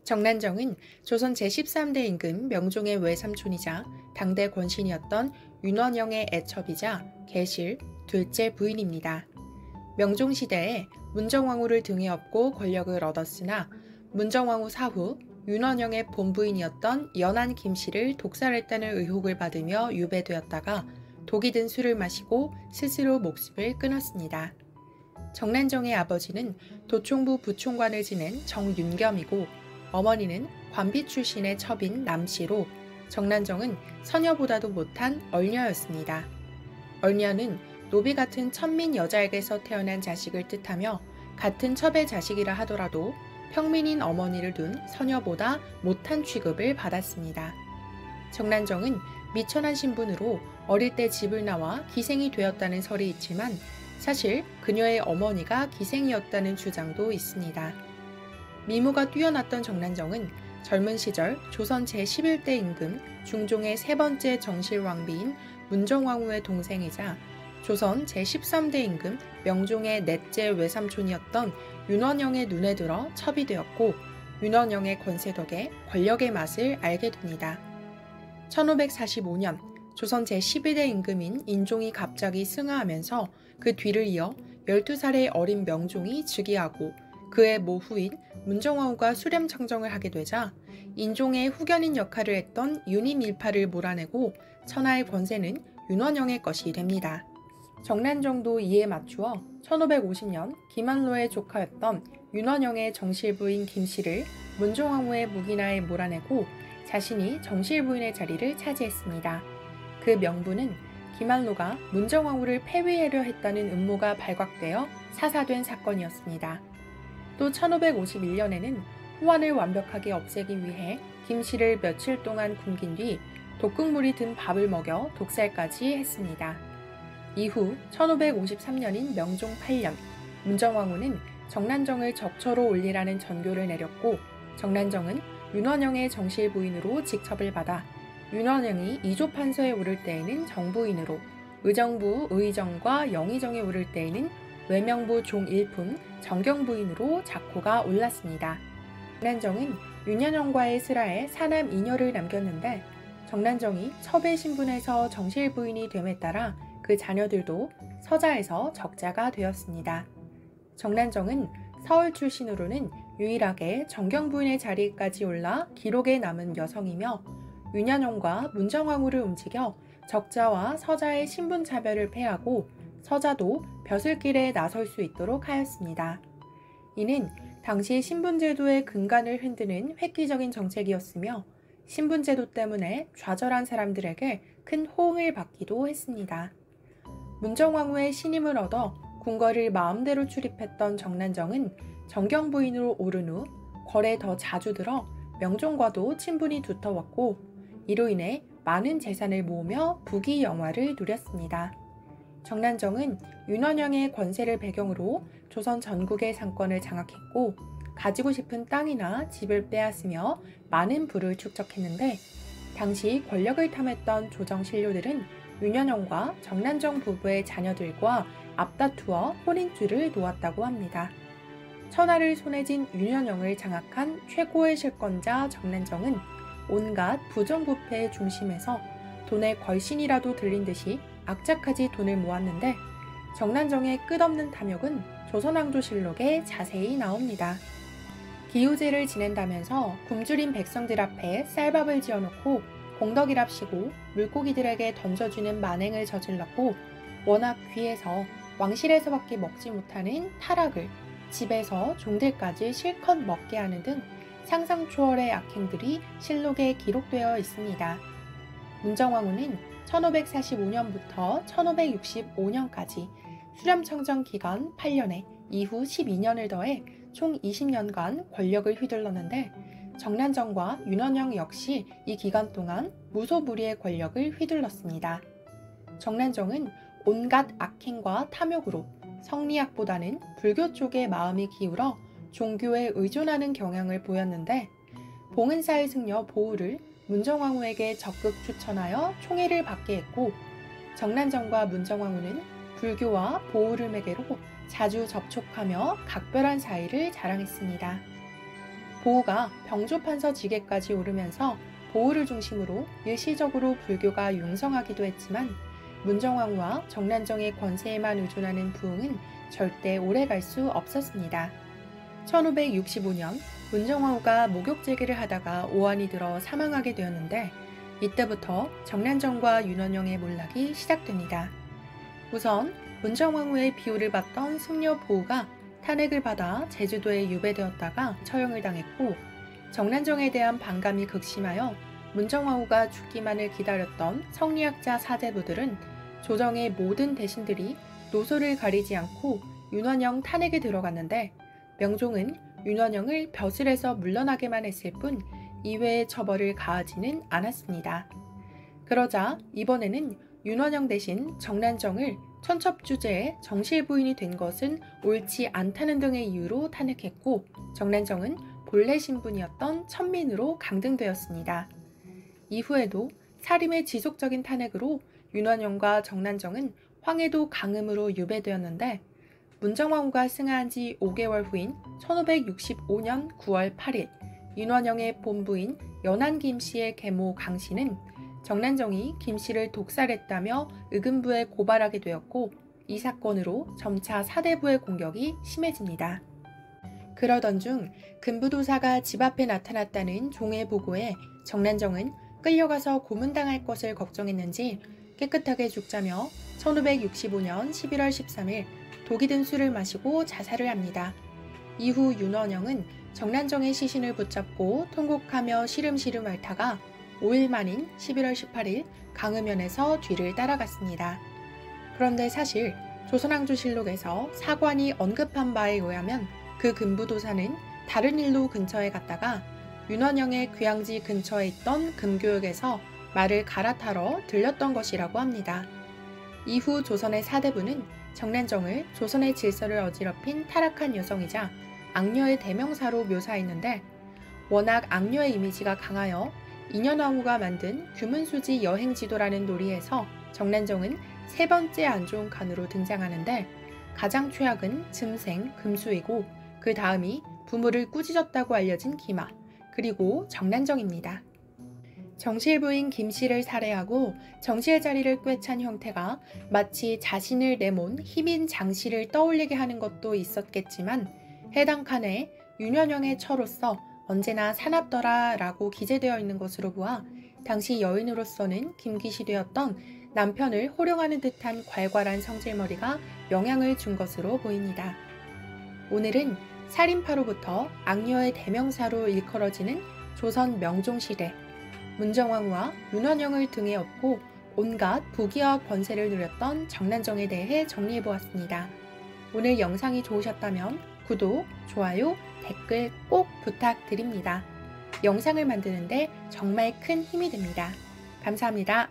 정난정은 조선 제13대 임금 명종의 외삼촌이자 당대 권신이었던 윤원영의 애첩이자 계실 둘째 부인입니다. 명종 시대에 문정왕후를 등에 업고 권력을 얻었으나 문정왕후 사후 윤원영의 본부인이었던 연안 김씨를 독살했다는 의혹을 받으며 유배되었다가 독이 든 술을 마시고 스스로 목숨을 끊었습니다. 정난정의 아버지는 도총부 부총관을 지낸 정윤겸이고 어머니는 관비 출신의 첩인 남씨로 정난정은 처녀보다도 못한 얼녀였습니다. 얼녀는 노비 같은 천민 여자에게서 태어난 자식을 뜻하며 같은 첩의 자식이라 하더라도 평민인 어머니를 둔 서녀보다 못한 취급을 받았습니다. 정난정은 미천한 신분으로 어릴 때 집을 나와 기생이 되었다는 설이 있지만 사실 그녀의 어머니가 기생이었다는 주장도 있습니다. 미모가 뛰어났던 정난정은 젊은 시절 조선 제11대 임금 중종의 세 번째 정실왕비인 문정왕후의 동생이자 조선 제13대 임금 명종의 넷째 외삼촌이었던 윤원영의 눈에 들어 첩이 되었고 윤원영의 권세 덕에 권력의 맛을 알게 됩니다. 1545년 조선 제11대 임금인 인종이 갑자기 승하하면서 그 뒤를 이어 12살의 어린 명종이 즉위하고 그의 모후인 문정왕후가 수렴청정을 하게 되자 인종의 후견인 역할을 했던 윤임일파를 몰아내고 천하의 권세는 윤원영의 것이 됩니다. 정난정도 이에 맞추어 1550년 김한로의 조카였던 윤원영의 정실부인 김씨를 문정왕후의 묵인하에 몰아내고 자신이 정실부인의 자리를 차지했습니다. 그 명분은 김한로가 문정왕후를 폐위하려 했다는 음모가 발각되어 사사된 사건이었습니다. 또 1551년에는 후환을 완벽하게 없애기 위해 김씨를 며칠 동안 굶긴 뒤 독극물이 든 밥을 먹여 독살까지 했습니다. 이후 1553년인 명종 8년 문정왕후는 정난정을 적처로 올리라는 전교를 내렸고 정난정은 윤원영의 정실부인으로 직첩을 받아 윤원영이 이조판서에 오를 때에는 정부인으로 의정부 의정과 영의정에 오를 때에는 외명부 종일품 정경부인으로 작호가 올랐습니다. 정난정은 윤원영과의 슬하에 사남 2녀를 남겼는데 정난정이 첩의 신분에서 정실부인이 됨에 따라 그 자녀들도 서자에서 적자가 되었습니다. 정난정은 서울 출신으로는 유일하게 정경부인의 자리까지 올라 기록에 남은 여성이며 윤원영과 문정왕후를 움직여 적자와 서자의 신분차별을 폐하고 서자도 벼슬길에 나설 수 있도록 하였습니다. 이는 당시 신분제도의 근간을 흔드는 획기적인 정책이었으며 신분제도 때문에 좌절한 사람들에게 큰 호응을 받기도 했습니다. 문정왕후의 신임을 얻어 궁궐을 마음대로 출입했던 정난정은 정경부인으로 오른 후 궐에 더 자주 들어 명종과도 친분이 두터웠고 이로 인해 많은 재산을 모으며 부귀영화를 누렸습니다. 정난정은 윤원영의 권세를 배경으로 조선 전국의 상권을 장악했고 가지고 싶은 땅이나 집을 빼앗으며 많은 부를 축적했는데 당시 권력을 탐했던 조정 신료들은 윤원영과 정난정 부부의 자녀들과 앞다투어 혼인줄을 놓았다고 합니다. 천하를 손에 쥔 윤원영을 장악한 최고의 실권자 정난정은 온갖 부정부패의 중심에서 돈의 걸신이라도 들린 듯이 악착같이 돈을 모았는데 정난정의 끝없는 탐욕은 조선왕조실록에 자세히 나옵니다. 기우제를 지낸다면서 굶주린 백성들 앞에 쌀밥을 지어놓고 공덕이랍시고 물고기들에게 던져주는 만행을 저질렀고 워낙 귀해서 왕실에서밖에 먹지 못하는 타락을 집에서 종들까지 실컷 먹게 하는 등 상상 초월의 악행들이 실록에 기록되어 있습니다. 문정왕후는 1545년부터 1565년까지 수렴청정 기간 8년에 이후 12년을 더해 총 20년간 권력을 휘둘렀는데 정난정과 윤원영 역시 이 기간 동안 무소불위의 권력을 휘둘렀습니다. 정난정은 온갖 악행과 탐욕으로 성리학보다는 불교 쪽에 마음이 기울어 종교에 의존하는 경향을 보였는데 봉은사의 승려 보우를 문정왕후에게 적극 추천하여 총애를 받게 했고 정난정과 문정왕후는 불교와 보우를 매개로 자주 접촉하며 각별한 사이를 자랑했습니다. 보우가 병조판서 직위까지 오르면서 보우를 중심으로 일시적으로 불교가 융성하기도 했지만 문정왕후와 정난정의 권세에만 의존하는 부흥은 절대 오래 갈 수 없었습니다. 1565년 문정왕후가 목욕제기를 하다가 오한이 들어 사망하게 되었는데 이때부터 정난정과 윤원영의 몰락이 시작됩니다. 우선 문정왕후의 비호를 받던 승려 보우가 탄핵을 받아 제주도에 유배되었다가 처형을 당했고 정난정에 대한 반감이 극심하여 문정왕후가 죽기만을 기다렸던 성리학자 사대부들은 조정의 모든 대신들이 노소를 가리지 않고 윤원영 탄핵에 들어갔는데 명종은 윤원영을 벼슬에서 물러나게만 했을 뿐 이외의 처벌을 가하지는 않았습니다. 그러자 이번에는 윤원영 대신 정난정을 천첩주제의 정실부인이 된 것은 옳지 않다는 등의 이유로 탄핵했고 정난정은 본래 신분이었던 천민으로 강등되었습니다. 이후에도 사림의 지속적인 탄핵으로 윤원영과 정난정은 황해도 강음으로 유배되었는데 문정왕후가 승하한 지 5개월 후인 1565년 9월 8일 윤원영의 본부인 연안 김씨의 계모 강씨는 정난정이 김씨를 독살했다며 의금부에 고발하게 되었고 이 사건으로 점차 사대부의 공격이 심해집니다. 그러던 중 금부도사가 집 앞에 나타났다는 종의 보고에 정난정은 끌려가서 고문당할 것을 걱정했는지 깨끗하게 죽자며 1565년 11월 13일 독이 든 술을 마시고 자살을 합니다. 이후 윤원영은 정난정의 시신을 붙잡고 통곡하며 시름시름 앓다가 5일 만인 11월 18일 강음현에서 뒤를 따라갔습니다. 그런데 사실 조선왕조실록에서 사관이 언급한 바에 의하면 그 금부도사는 다른 일로 근처에 갔다가 윤원영의 귀향지 근처에 있던 금교역에서 말을 갈아타러 들렸던 것이라고 합니다. 이후 조선의 사대부는 정난정을 조선의 질서를 어지럽힌 타락한 여성이자 악녀의 대명사로 묘사했는데 워낙 악녀의 이미지가 강하여 인현왕후가 만든 규문수지 여행지도라는 놀이에서 정난정은 세 번째 안 좋은 칸으로 등장하는데 가장 최악은 즘생, 금수이고 그 다음이 부모를 꾸짖었다고 알려진 기마, 그리고 정난정입니다. 정실부인 김씨를 살해하고 정실의 자리를 꿰찬 형태가 마치 자신을 내몬 힘인 장씨를 떠올리게 하는 것도 있었겠지만 해당 칸에 윤원영의 처로서 언제나 사납더라 라고 기재되어 있는 것으로 보아 당시 여인으로서는 김기시되었던 남편을 호령하는 듯한 괄괄한 성질머리가 영향을 준 것으로 보입니다. 오늘은 살인파로부터 악녀의 대명사로 일컬어지는 조선 명종시대 문정왕후와 윤원영을 등에 업고 온갖 부귀와 권세를 누렸던 정난정에 대해 정리해보았습니다. 오늘 영상이 좋으셨다면 구독, 좋아요, 댓글 꼭 부탁드립니다. 영상을 만드는데 정말 큰 힘이 됩니다. 감사합니다.